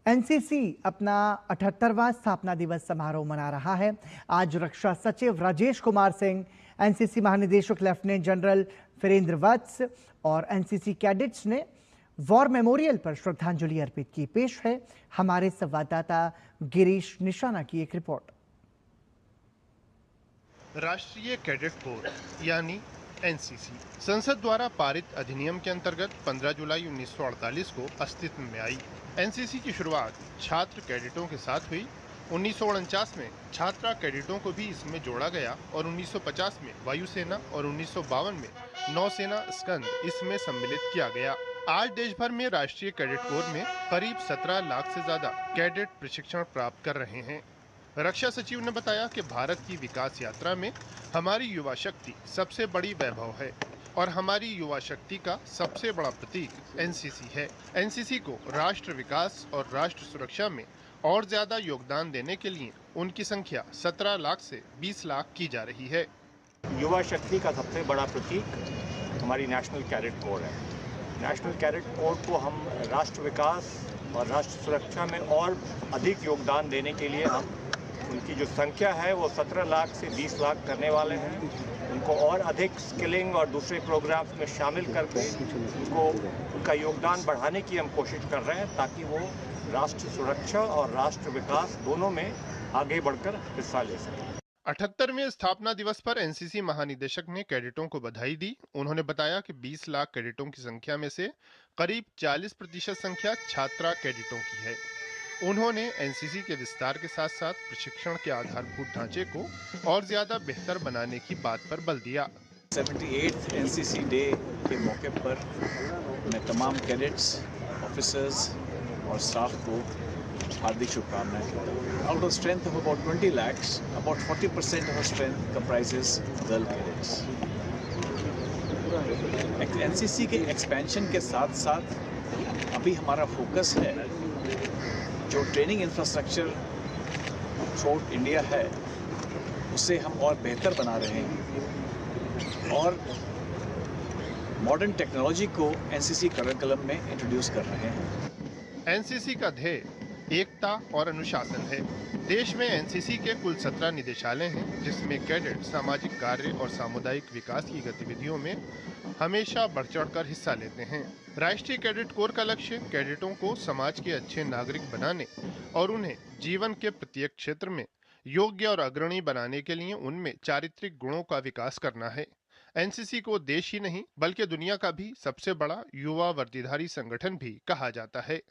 NCC अपना 78वां स्थापना दिवस समारोह मना रहा है। आज रक्षा सचिव राजेश कुमार सिंह, एनसीसी महानिदेशक लेफ्टिनेंट जनरल वीरेंद्र वत्स और एनसीसी कैडेट्स ने वॉर मेमोरियल पर श्रद्धांजलि अर्पित की। पेश है हमारे संवाददाता गिरीश निशाना की एक रिपोर्ट। राष्ट्रीय कैडेट कोर यानी एनसीसी संसद द्वारा पारित अधिनियम के अंतर्गत 15 जुलाई 1948 को अस्तित्व में आई। एनसीसी की शुरुआत छात्र कैडेटों के साथ हुई। 1949 में छात्रा कैडेटों को भी इसमें जोड़ा गया और 1950 में वायुसेना और 1952 में नौसेना स्कंद इसमें सम्मिलित किया गया। आज देश भर में राष्ट्रीय कैडेट कोर में करीब 17 लाख से ज्यादा कैडेट प्रशिक्षण प्राप्त कर रहे हैं। रक्षा सचिव ने बताया कि भारत की विकास यात्रा में हमारी युवा शक्ति सबसे बड़ी वैभव है और हमारी युवा शक्ति का सबसे बड़ा प्रतीक एनसीसी है। एनसीसी को राष्ट्र विकास और राष्ट्र सुरक्षा में और ज्यादा योगदान देने के लिए उनकी संख्या 17 लाख से 20 लाख की जा रही है। युवा शक्ति का सबसे बड़ा प्रतीक हमारी नेशनल कैडेट कोर है। नेशनल कैडेट कोर को हम राष्ट्र विकास और राष्ट्र सुरक्षा में और अधिक योगदान देने के लिए हम उनकी जो संख्या है वो 17 लाख से 20 लाख करने वाले हैं। उनको और अधिक स्किलिंग और दूसरे प्रोग्राम्स में शामिल करके उनका योगदान बढ़ाने की हम कोशिश कर रहे हैं ताकि वो राष्ट्र सुरक्षा और राष्ट्र विकास दोनों में आगे बढ़कर हिस्सा ले सकें। 78वें स्थापना दिवस पर एनसीसी महानिदेशक ने कैडेटों को बधाई दी। उन्होंने बताया कि 20 लाख कैडेटों की संख्या में से करीब 40% संख्या छात्रा कैडेटों की है। उन्होंने एनसीसी के विस्तार के साथ साथ प्रशिक्षण के आधारभूत ढांचे को और ज्यादा बेहतर बनाने की बात पर बल दिया। 78th एनसीसी डे के मौके पर मैं तमाम कैडेट्स, ऑफिसर्स और स्टाफ को हार्दिक शुभकामनाएं देता हूँ। Out of strength of about 20 lakhs, about 40% of our strength comprises girl cadets. NCC के एक्सपेंशन के साथ साथ अभी हमारा फोकस है जो ट्रेनिंग इंफ्रास्ट्रक्चर थ्रू इंडिया है उसे हम और बेहतर बना रहे हैं और मॉडर्न टेक्नोलॉजी को एनसीसी करिकुलम में इंट्रोड्यूस कर रहे हैं। एनसीसी का ध्येय एकता और अनुशासन है। देश में एनसीसी के कुल 17 निदेशालय हैं, जिसमें कैडेट सामाजिक कार्य और सामुदायिक विकास की गतिविधियों में हमेशा बढ़ चढ़कर हिस्सा लेते हैं। राष्ट्रीय कैडेट कोर का लक्ष्य कैडेटों को समाज के अच्छे नागरिक बनाने और उन्हें जीवन के प्रत्येक क्षेत्र में योग्य और अग्रणी बनाने के लिए उनमें चारित्रिक गुणों का विकास करना है। एनसीसी को देश ही नहीं बल्कि दुनिया का भी सबसे बड़ा युवा वर्दीधारी संगठन भी कहा जाता है।